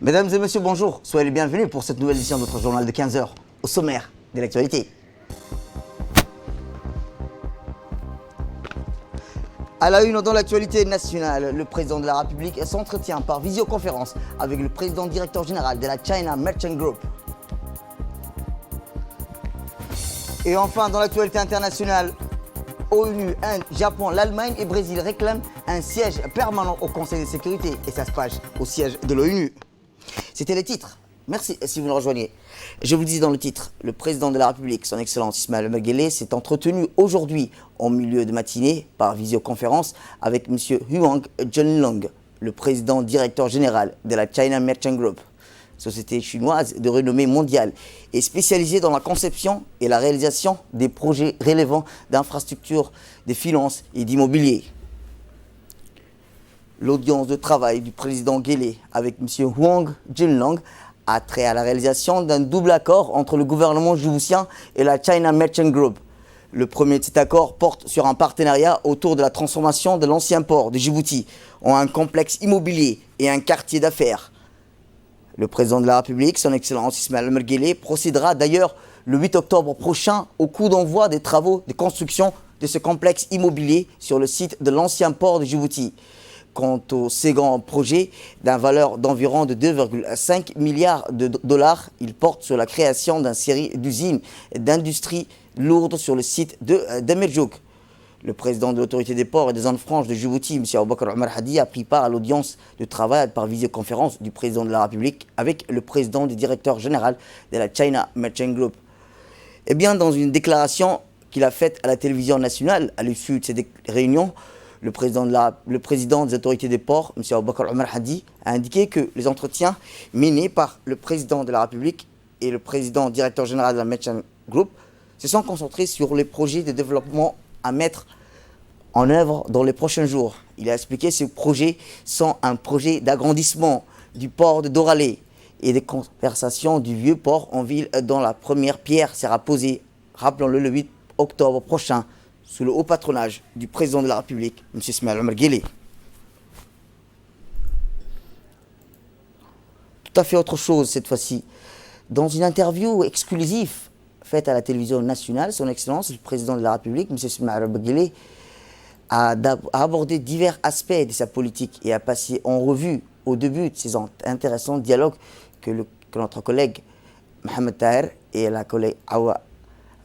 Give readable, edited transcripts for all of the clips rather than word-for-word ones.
Mesdames et messieurs, bonjour. Soyez les bienvenus pour cette nouvelle édition de notre journal de 15 heures. Au sommaire de l'actualité. À la une dans l'actualité nationale, le président de la République s'entretient par visioconférence avec le président directeur général de la China Merchant Group. Et enfin, dans l'actualité internationale, ONU, Inde, Japon, l'Allemagne et Brésil réclament un siège permanent au Conseil de sécurité. Et ça se passe au siège de l'ONU. C'était les titres. Merci si vous nous rejoignez. Je vous le dis dans le titre, le président de la République, son Excellence Ismaël Omar Guelleh, s'est entretenu aujourd'hui en milieu de matinée par visioconférence avec M. Huang Junlong, le président directeur général de la China Merchant Group, société chinoise de renommée mondiale et spécialisée dans la conception et la réalisation des projets relevant d'infrastructures, de finances et d'immobilier. L'audience de travail du président Guelleh avec M. Huang Junlong a trait à la réalisation d'un double accord entre le gouvernement djiboutien et la China Merchant Group. Le premier de cet accord porte sur un partenariat autour de la transformation de l'ancien port de Djibouti en un complexe immobilier et un quartier d'affaires. Le président de la République, son Excellence Ismaël Omar Guelleh, procédera d'ailleurs le 8 octobre prochain au coup d'envoi des travaux de construction de ce complexe immobilier sur le site de l'ancien port de Djibouti. Quant au second projet, d'une valeur d'environ de 2,5 milliards de dollars, il porte sur la création d'une série d'usines et d'industries lourdes sur le site de Damerjouk. Le président de l'autorité des ports et des zones franches de Djibouti, M. Aboubakar Omar Hadi, a pris part à l'audience de travail par visioconférence du président de la République avec le président du directeur général de la China Merchant Group. Eh bien, dans une déclaration qu'il a faite à la télévision nationale à l'issue de cette réunion, le président des autorités des ports, M. Aboubakar Omar Hadi, a indiqué que les entretiens menés par le président de la République et le président directeur général de la Merchant Group se sont concentrés sur les projets de développement à mettre en œuvre dans les prochains jours. Il a expliqué que ces projets sont un projet d'agrandissement du port de Doralé et de conversion du vieux port en ville dont la première pierre sera posée, rappelons-le, le 8 octobre prochain, sous le haut patronage du président de la République, M. Ismaël Omar Guelleh. Tout à fait autre chose cette fois-ci. Dans une interview exclusive faite à la télévision nationale, son Excellence, le président de la République, M. Ismaël Omar Guelleh, a abordé divers aspects de sa politique et a passé en revue au début de ces intéressants dialogues que notre collègue Mohamed Taher et la collègue Awa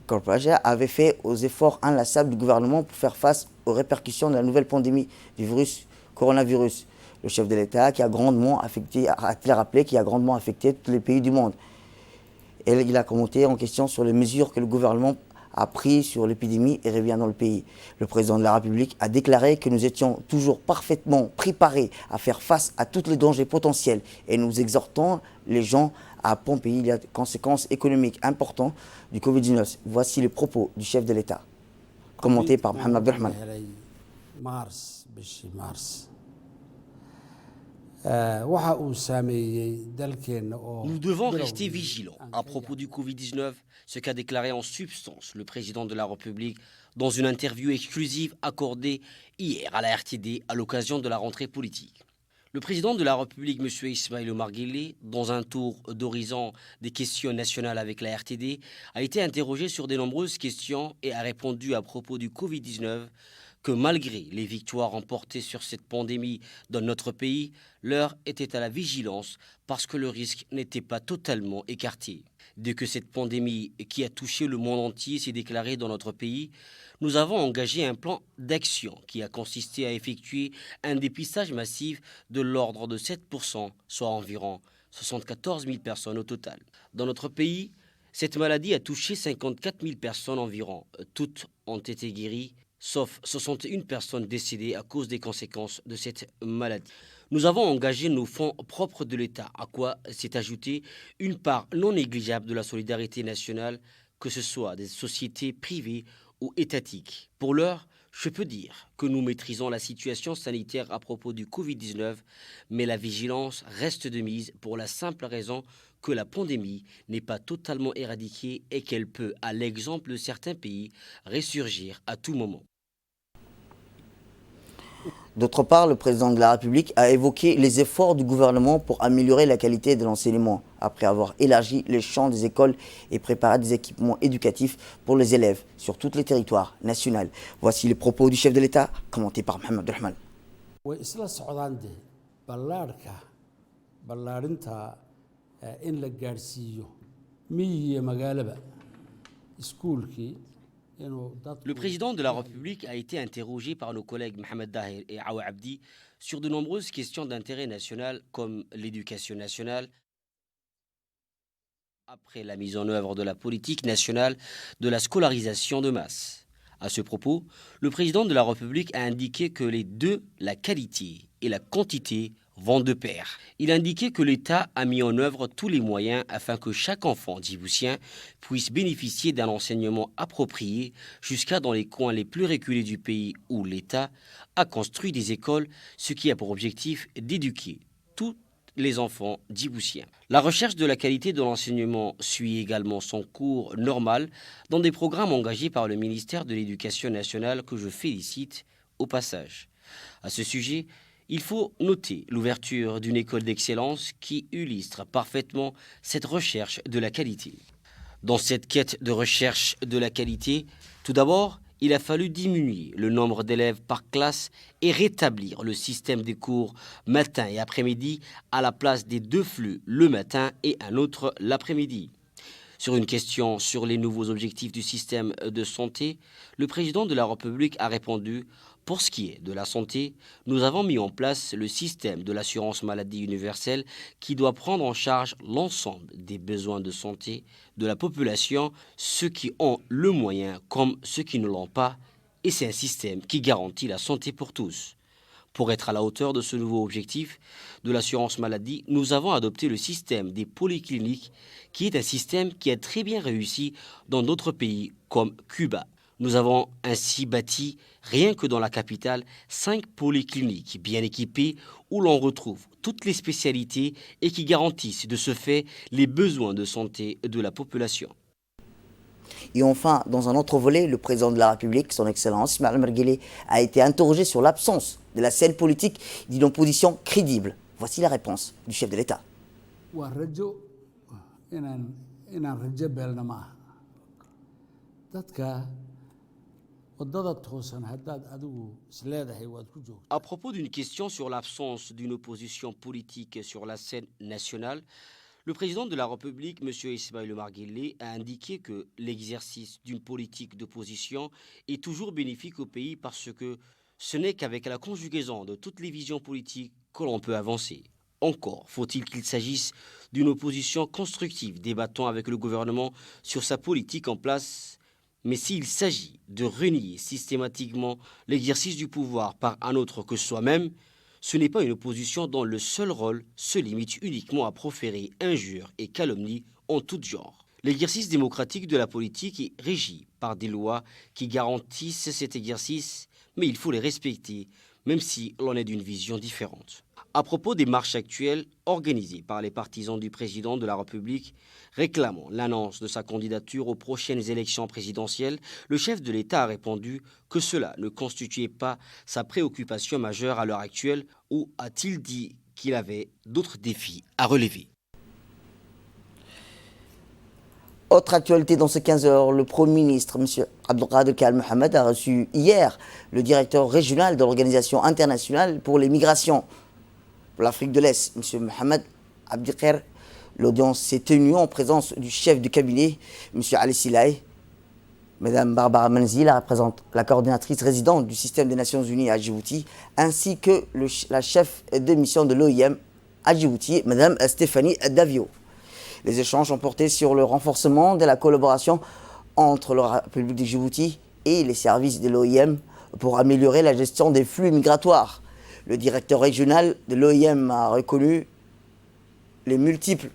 Korpaja avaient fait aux efforts inlassables du gouvernement pour faire face aux répercussions de la nouvelle pandémie du coronavirus. Le chef de l'État qui a grandement affecté, a-t-il rappelé, qui a grandement affecté tous les pays du monde. Et il a commenté en question sur les mesures que le gouvernement a prises sur l'épidémie et revient dans le pays. Le président de la République a déclaré que nous étions toujours parfaitement préparés à faire face à tous les dangers potentiels et nous exhortons les gens à pomper. Il y a des conséquences économiques importantes du Covid-19. Voici les propos du chef de l'État, commentés par Mohamed Abdelrahman. Nous devons rester vigilants à propos du Covid-19, ce qu'a déclaré en substance le président de la République dans une interview exclusive accordée hier à la RTD à l'occasion de la rentrée politique. Le président de la République, M. Ismaël Omar Guelleh, dans un tour d'horizon des questions nationales avec la RTD, a été interrogé sur de nombreuses questions et a répondu à propos du Covid-19 que malgré les victoires remportées sur cette pandémie dans notre pays, l'heure était à la vigilance parce que le risque n'était pas totalement écarté. Dès que cette pandémie qui a touché le monde entier s'est déclarée dans notre pays, nous avons engagé un plan d'action qui a consisté à effectuer un dépistage massif de l'ordre de 7%, soit environ 74 000 personnes au total. Dans notre pays, cette maladie a touché 54 000 personnes environ. Toutes ont été guéries, sauf 61 personnes décédées à cause des conséquences de cette maladie. Nous avons engagé nos fonds propres de l'État, à quoi s'est ajoutée une part non négligeable de la solidarité nationale, que ce soit des sociétés privées ou étatiques. Pour l'heure, je peux dire que nous maîtrisons la situation sanitaire à propos du Covid-19, mais la vigilance reste de mise pour la simple raison que la pandémie n'est pas totalement éradiquée et qu'elle peut, à l'exemple de certains pays, ressurgir à tout moment. D'autre part, le président de la République a évoqué les efforts du gouvernement pour améliorer la qualité de l'enseignement, après avoir élargi les champs des écoles et préparé des équipements éducatifs pour les élèves sur tous les territoires nationaux. Voici les propos du chef de l'État, commentés par Mohamed Abdelrahman. Le président de la République a été interrogé par nos collègues Mohamed Dahir et Awa Abdi sur de nombreuses questions d'intérêt national comme l'éducation nationale, après la mise en œuvre de la politique nationale de la scolarisation de masse. À ce propos, le président de la République a indiqué que les deux, la qualité et la quantité, vont de pair. Il a indiqué que l'État a mis en œuvre tous les moyens afin que chaque enfant djiboutien puisse bénéficier d'un enseignement approprié jusqu'à dans les coins les plus reculés du pays où l'État a construit des écoles, ce qui a pour objectif d'éduquer tous les enfants djiboutiens. La recherche de la qualité de l'enseignement suit également son cours normal dans des programmes engagés par le ministère de l'Éducation nationale que je félicite au passage. À ce sujet, il faut noter l'ouverture d'une école d'excellence qui illustre parfaitement cette recherche de la qualité. Dans cette quête de recherche de la qualité, tout d'abord, il a fallu diminuer le nombre d'élèves par classe et rétablir le système des cours matin et après-midi à la place des 2 flux le matin et un autre l'après-midi. Sur une question sur les nouveaux objectifs du système de santé, le président de la République a répondu: pour ce qui est de la santé, nous avons mis en place le système de l'assurance maladie universelle qui doit prendre en charge l'ensemble des besoins de santé de la population, ceux qui ont le moyen comme ceux qui ne l'ont pas, et c'est un système qui garantit la santé pour tous. Pour être à la hauteur de ce nouveau objectif de l'assurance maladie, nous avons adopté le système des polycliniques, qui est un système qui a très bien réussi dans d'autres pays comme Cuba. Nous avons ainsi bâti, rien que dans la capitale, 5 polycliniques bien équipées où l'on retrouve toutes les spécialités et qui garantissent de ce fait les besoins de santé de la population. Et enfin, dans un autre volet, le président de la République, son Excellence Ismaël Merguele, a été interrogé sur l'absence de la scène politique d'une opposition crédible. Voici la réponse du chef de l'État. À propos d'une question sur l'absence d'une opposition politique sur la scène nationale, le président de la République, M. Ismaël Merguele, a indiqué que l'exercice d'une politique d'opposition est toujours bénéfique au pays parce que ce n'est qu'avec la conjugaison de toutes les visions politiques que l'on peut avancer. Encore faut-il qu'il s'agisse d'une opposition constructive, débattant avec le gouvernement sur sa politique en place. Mais s'il s'agit de renier systématiquement l'exercice du pouvoir par un autre que soi-même, ce n'est pas une opposition dont le seul rôle se limite uniquement à proférer injures et calomnies en tout genre. L'exercice démocratique de la politique est régi par des lois qui garantissent cet exercice, mais il faut les respecter, même si l'on est d'une vision différente. À propos des marches actuelles organisées par les partisans du président de la République réclamant l'annonce de sa candidature aux prochaines élections présidentielles, le chef de l'État a répondu que cela ne constituait pas sa préoccupation majeure à l'heure actuelle, ou a-t-il dit qu'il avait d'autres défis à relever. Autre actualité dans ces 15 heures, le Premier ministre, M. Abdelkader Kal Mohamed, a reçu hier le directeur régional de l'Organisation internationale pour les migrations pour l'Afrique de l'Est, M. Mohamed Abdelkader. L'audience s'est tenue en présence du chef du cabinet, M. Ali Silaï. Mme Barbara Manzi, la coordinatrice résidente du système des Nations Unies à Djibouti, ainsi que la chef de mission de l'OIM à Djibouti, Mme Stéphanie Davio. Les échanges ont porté sur le renforcement de la collaboration entre la République de Djibouti et les services de l'OIM pour améliorer la gestion des flux migratoires. Le directeur régional de l'OIM a reconnu les multiples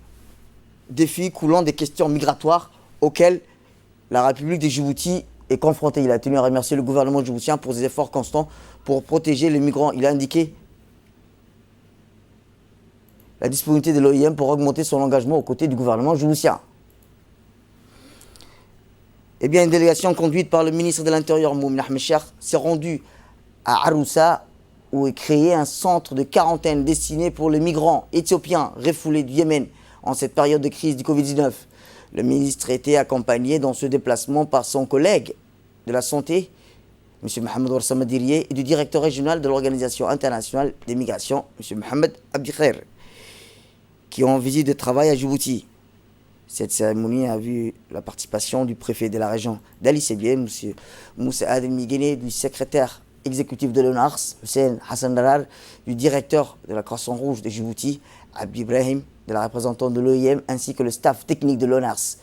défis coulant des questions migratoires auxquels la République de Djibouti est confrontée. Il a tenu à remercier le gouvernement djiboutien pour ses efforts constants pour protéger les migrants. Il a indiqué la disponibilité de l'OIM pour augmenter son engagement aux côtés du gouvernement djiboutien. Eh bien, une délégation conduite par le ministre de l'Intérieur, Moumine Ahmed Cheikh, s'est rendue à Aroussa, où est créé un centre de quarantaine destiné pour les migrants éthiopiens refoulés du Yémen en cette période de crise du Covid-19. Le ministre était accompagné dans ce déplacement par son collègue de la santé, M. Mohamed Warsama Diriye, et du directeur régional de l'Organisation internationale des migrations, M. Mohamed Abdikhair, qui ont en visite de travail à Djibouti. Cette cérémonie a vu la participation du préfet de la région d'Ali Sébié, M. Moussa Adel Miguené, du secrétaire exécutif de l'ONARS, Hussein Hassan Darar, du directeur de la Croissant-Rouge de Djibouti, Abdi Ibrahim, de la représentante de l'OIM, ainsi que le staff technique de l'ONARS.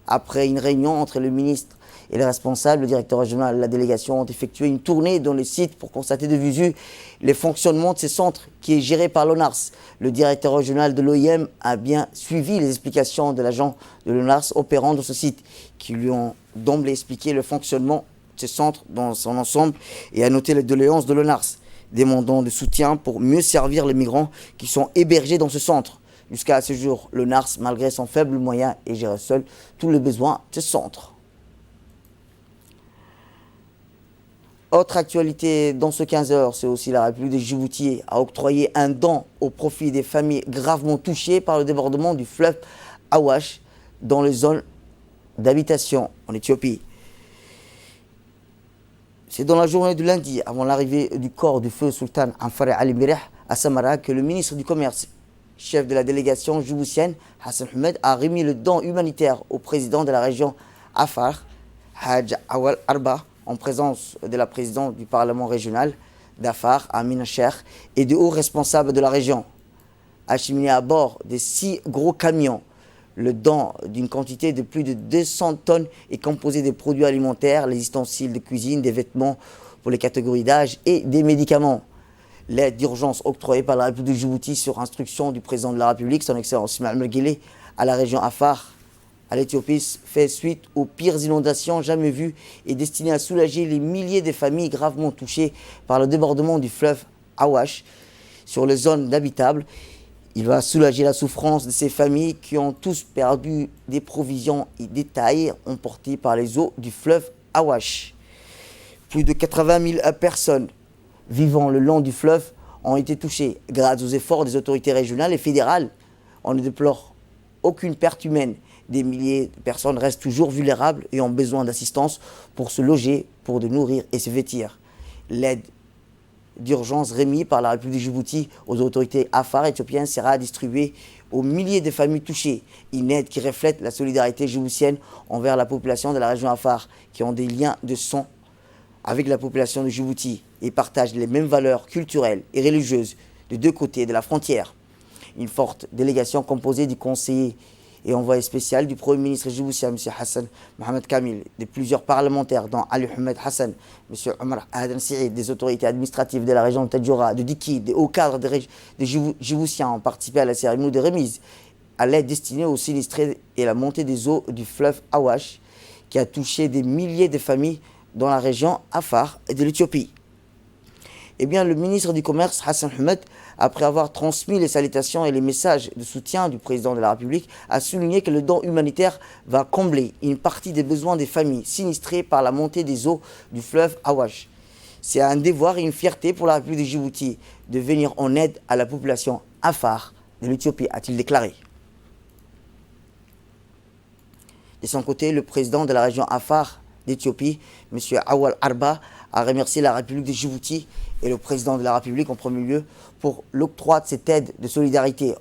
Après une réunion entre le ministre et les responsables, le directeur régional et la délégation ont effectué une tournée dans les sites pour constater de visu les fonctionnements de ces centres qui est géré par l'ONARS. Le directeur régional de l'OIM a bien suivi les explications de l'agent de l'ONARS opérant dans ce site, qui lui ont d'emblée expliqué le fonctionnement de ces centres dans son ensemble et a noté les doléances de l'ONARS, demandant de soutien pour mieux servir les migrants qui sont hébergés dans ce centre. Jusqu'à ce jour, l'ONARS, malgré son faible moyen, et gère seul tous les besoins de ce centre. Autre actualité dans ce 15 heures, c'est aussi la République de Djibouti a octroyé un don au profit des familles gravement touchées par le débordement du fleuve Awash dans les zones d'habitation en Éthiopie. C'est dans la journée du lundi, avant l'arrivée du corps du feu Sultan Anfare Ali Mireh à Samara, que le ministre du Commerce, chef de la délégation djiboutienne, Hassan Ahmed, a remis le don humanitaire au président de la région Afar, Haj Awal Arba, en présence de la présidente du Parlement régional d'Afar, Amina Cheikh, et de hauts responsables de la région. Acheminé à bord de 6 gros camions, le don d'une quantité de plus de 200 tonnes est composé de produits alimentaires, les ustensiles de cuisine, des vêtements pour les catégories d'âge et des médicaments. L'aide d'urgence octroyée par la République de Djibouti sur instruction du président de la République, son Excellence Ismaël Guelleh, à la région Afar, à l'Éthiopie, fait suite aux pires inondations jamais vues et destinée à soulager les milliers de familles gravement touchées par le débordement du fleuve Awash sur les zones d'habitables. Il va soulager la souffrance de ces familles qui ont tous perdu des provisions et des tailles emportées par les eaux du fleuve Awash. Plus de 80 000 personnes vivant le long du fleuve ont été touchées grâce aux efforts des autorités régionales et fédérales. On ne déplore aucune perte humaine. Des milliers de personnes restent toujours vulnérables et ont besoin d'assistance pour se loger, pour se nourrir et se vêtir. L'aide d'urgence remise par la République de Djibouti aux autorités Afar éthiopiennes sera distribuée aux milliers de familles touchées. Une aide qui reflète la solidarité djiboutienne envers la population de la région Afar, qui ont des liens de sang avec la population de Djibouti et partagent les mêmes valeurs culturelles et religieuses de deux côtés de la frontière. Une forte délégation composée du conseiller et envoyé spécial du Premier ministre djiboutien, M. Hassan Mohamed Kamil, de plusieurs parlementaires, dont Ali Ahmed Hassan, M. Omar Aden Saïd, des autorités administratives de la région de Tadjoura, de Diki, des hauts cadres des djiboutiens ont participé à la cérémonie de remise à l'aide destinée aux sinistrés et la montée des eaux du fleuve Awash, qui a touché des milliers de familles dans la région Afar et de l'Éthiopie. Eh bien, le ministre du Commerce, Hassan Ahmed, après avoir transmis les salutations et les messages de soutien du président de la République, a souligné que le don humanitaire va combler une partie des besoins des familles sinistrées par la montée des eaux du fleuve Awash. C'est un devoir et une fierté pour la République de Djibouti de venir en aide à la population Afar de l'Éthiopie, a-t-il déclaré. De son côté, le président de la région Afar d'Éthiopie, M. Awal Arba, a remercié la République de Djibouti et le président de la République en premier lieu pour l'octroi de cette aide de solidarité.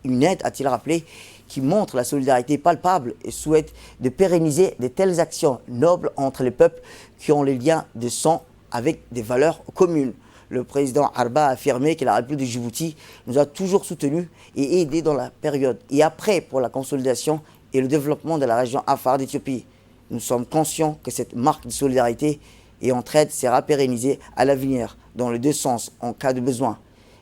Une aide, a-t-il rappelé, qui montre la solidarité palpable et souhaite de pérenniser de telles actions nobles entre les peuples qui ont les liens de sang avec des valeurs communes. Le président Arba a affirmé que la République de Djibouti nous a toujours soutenus et aidés dans la période et après pour la consolidation et le développement de la région Afar d'Éthiopie. Nous sommes conscients que cette marque de solidarité et entraide sera pérennisée à l'avenir dans les deux sens en cas de besoin.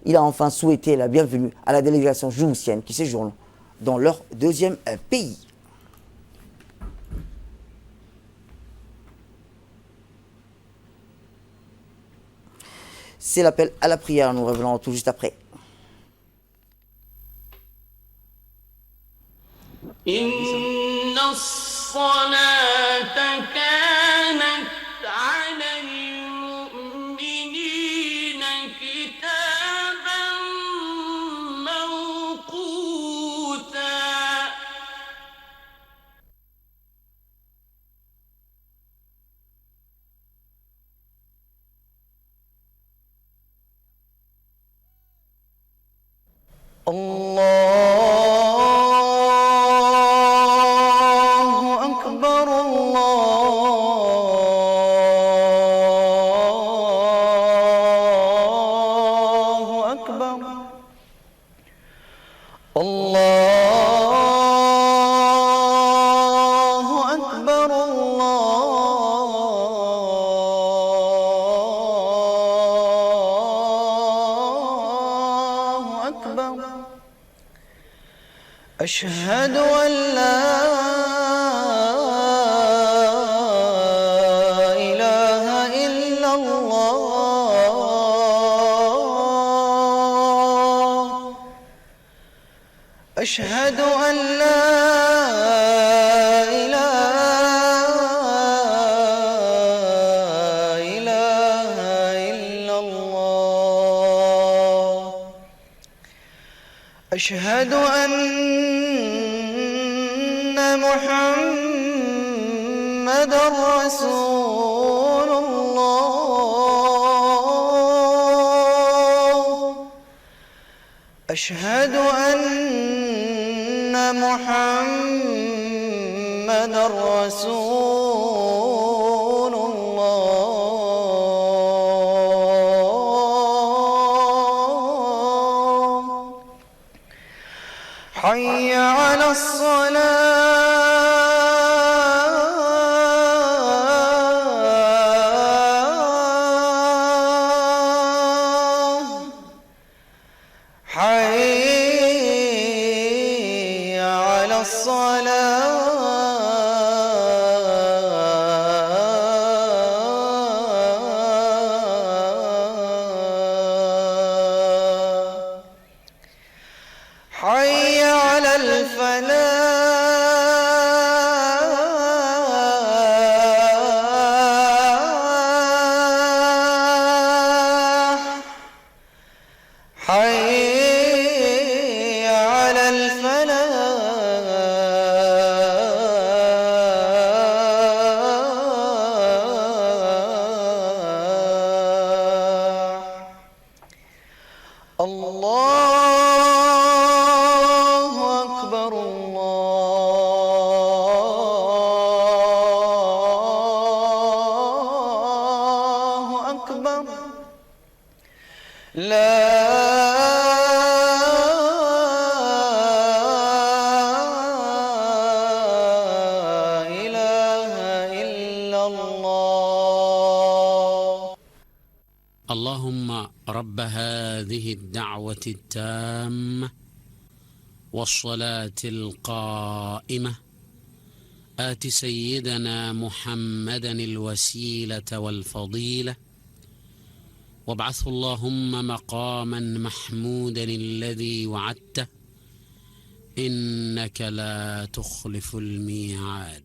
Il a enfin souhaité la bienvenue à la délégation djiboutienne qui séjourne dans leur deuxième pays. C'est l'appel à la prière, nous revenons tout juste après. أشهد أن لا إله إلا الله أشهد أن لا إله إلا الله أشهد أن محمد رسول الله أشهد أن محمد رسول الله حي على الصلاة حي على الصلاة حي على الفلاح حي على الفلاح الله أكبر الله أكبر لا إله إلا الله اللهم رب هذه الدعوة التامة والصلاة القائمة آت سيدنا محمدا الوسيلة والفضيلة وابعثه اللهم مقاما محمودا الذي وعدته إنك لا تخلف الميعاد.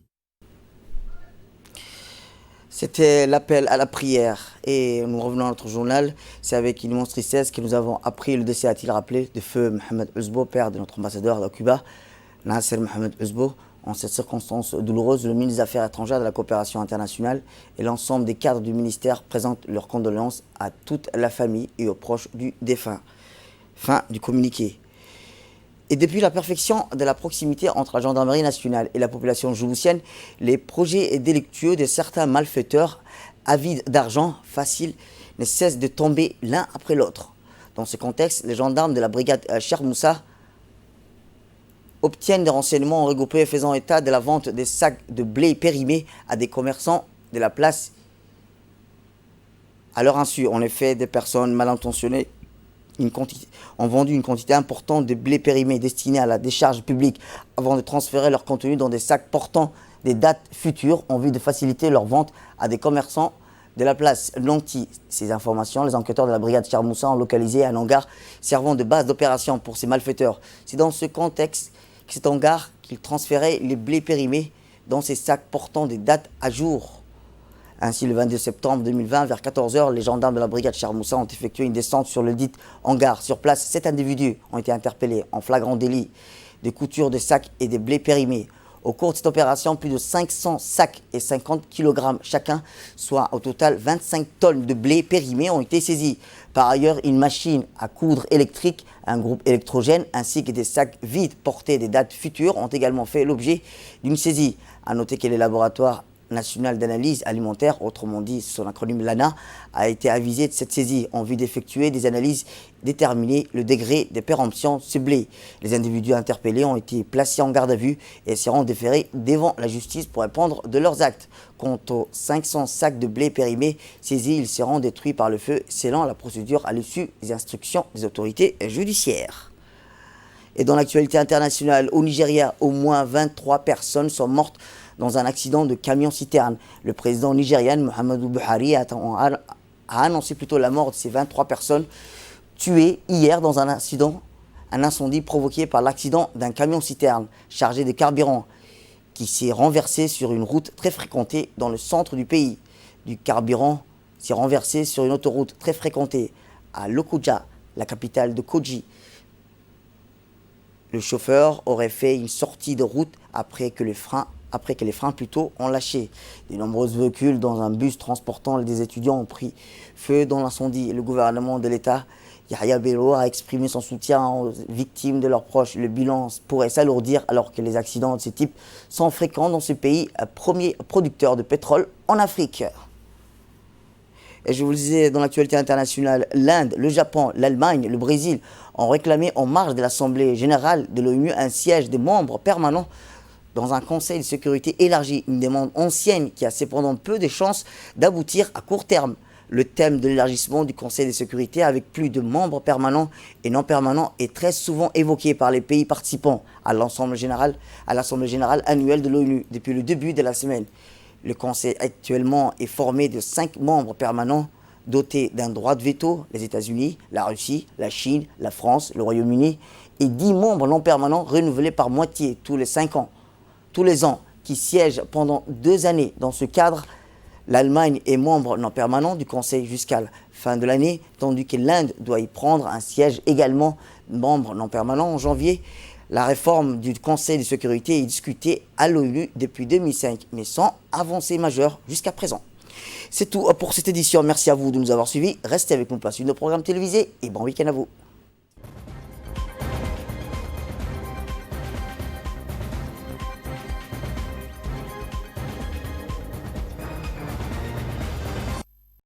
C'était l'appel à la prière. Et nous revenons à notre journal. C'est avec une immense tristesse que nous avons appris le décès, a-t-il rappelé, de feu Mohamed Ouzbo, père de notre ambassadeur à Cuba, Nasser Mohamed Ouzbo. En cette circonstance douloureuse, le ministre des Affaires étrangères de la coopération internationale et l'ensemble des cadres du ministère présentent leurs condoléances à toute la famille et aux proches du défunt. Fin du communiqué. Et depuis la perfection de la proximité entre la gendarmerie nationale et la population djiboutienne, les projets délictueux de certains malfaiteurs avides d'argent facile ne cessent de tomber l'un après l'autre. Dans ce contexte, les gendarmes de la brigade Cheikh Moussa obtiennent des renseignements regroupés faisant état de la vente des sacs de blé périmés à des commerçants de la place. À leur insu, en effet, des personnes mal intentionnées ont vendu une quantité importante de blé périmé destiné à la décharge publique avant de transférer leur contenu dans des sacs portant des dates futures en vue de faciliter leur vente à des commerçants de la place Lanty. Ces informations, les enquêteurs de la brigade Cheikh Moussa ont localisé un hangar servant de base d'opération pour ces malfaiteurs. C'est dans ce contexte que cet hangar qu'ils transféraient les blés périmés dans ces sacs portant des dates à jour. Ainsi, le 22 septembre 2020, vers 14 h, les gendarmes de la brigade Cheikh Moussa ont effectué une descente sur le dit hangar. Sur place, 7 individus ont été interpellés en flagrant délit de couture de sacs et de blé périmés. Au cours de cette opération, plus de 500 sacs et 50 kg chacun, soit au total 25 tonnes de blé périmé, ont été saisis. Par ailleurs, une machine à coudre électrique, un groupe électrogène ainsi que des sacs vides portés des dates futures ont également fait l'objet d'une saisie. A noter que les laboratoires national d'analyse alimentaire, autrement dit son acronyme LANA, a été avisé de cette saisie en vue d'effectuer des analyses déterminer le degré de péremption de ce blé. Les individus interpellés ont été placés en garde à vue et seront déférés devant la justice pour répondre de leurs actes. Quant aux 500 sacs de blé périmés saisis, ils seront détruits par le feu, selon la procédure à l'issue des instructions des autorités judiciaires. Et dans l'actualité internationale, au Nigeria, au moins 23 personnes sont mortes dans un accident de camion-citerne. Le président nigérian Muhammadu Buhari a annoncé plutôt la mort de ces 23 personnes tuées hier dans un incendie provoqué par l'accident d'un camion-citerne chargé de carburant qui s'est renversé sur une route très fréquentée dans le centre du pays. Du carburant s'est renversé sur une autoroute très fréquentée à Lokoja, la capitale de Kogi. Le chauffeur aurait fait une sortie de route après que les freins plutôt ont lâché. De nombreux véhicules dans un bus transportant des étudiants ont pris feu dans l'incendie. Le gouvernement de l'État, Yahya Bello, a exprimé son soutien aux victimes de leurs proches. Le bilan pourrait s'alourdir alors que les accidents de ce type sont fréquents dans ce pays, premier producteur de pétrole en Afrique. Et je vous le disais, dans l'actualité internationale, l'Inde, le Japon, l'Allemagne, le Brésil ont réclamé en marge de l'Assemblée générale de l'ONU un siège de membres permanents dans un conseil de sécurité élargi, une demande ancienne qui a cependant peu de chances d'aboutir à court terme. Le thème de l'élargissement du Conseil de sécurité avec plus de membres permanents et non permanents est très souvent évoqué par les pays participants à l'Assemblée générale annuelle de l'ONU depuis le début de la semaine. Le Conseil actuellement est formé de 5 membres permanents dotés d'un droit de veto, les États-Unis, la Russie, la Chine, la France, le Royaume-Uni, et 10 membres non permanents renouvelés par moitié tous les 5 ans. Tous les ans, qui siègent pendant 2 années. Dans ce cadre, l'Allemagne est membre non permanent du Conseil jusqu'à la fin de l'année, tandis que l'Inde doit y prendre un siège également membre non permanent en janvier. La réforme du Conseil de sécurité est discutée à l'ONU depuis 2005, mais sans avancée majeure jusqu'à présent. C'est tout pour cette édition. Merci à vous de nous avoir suivis. Restez avec nous pour la suite de nos programmes télévisés et bon week-end à vous.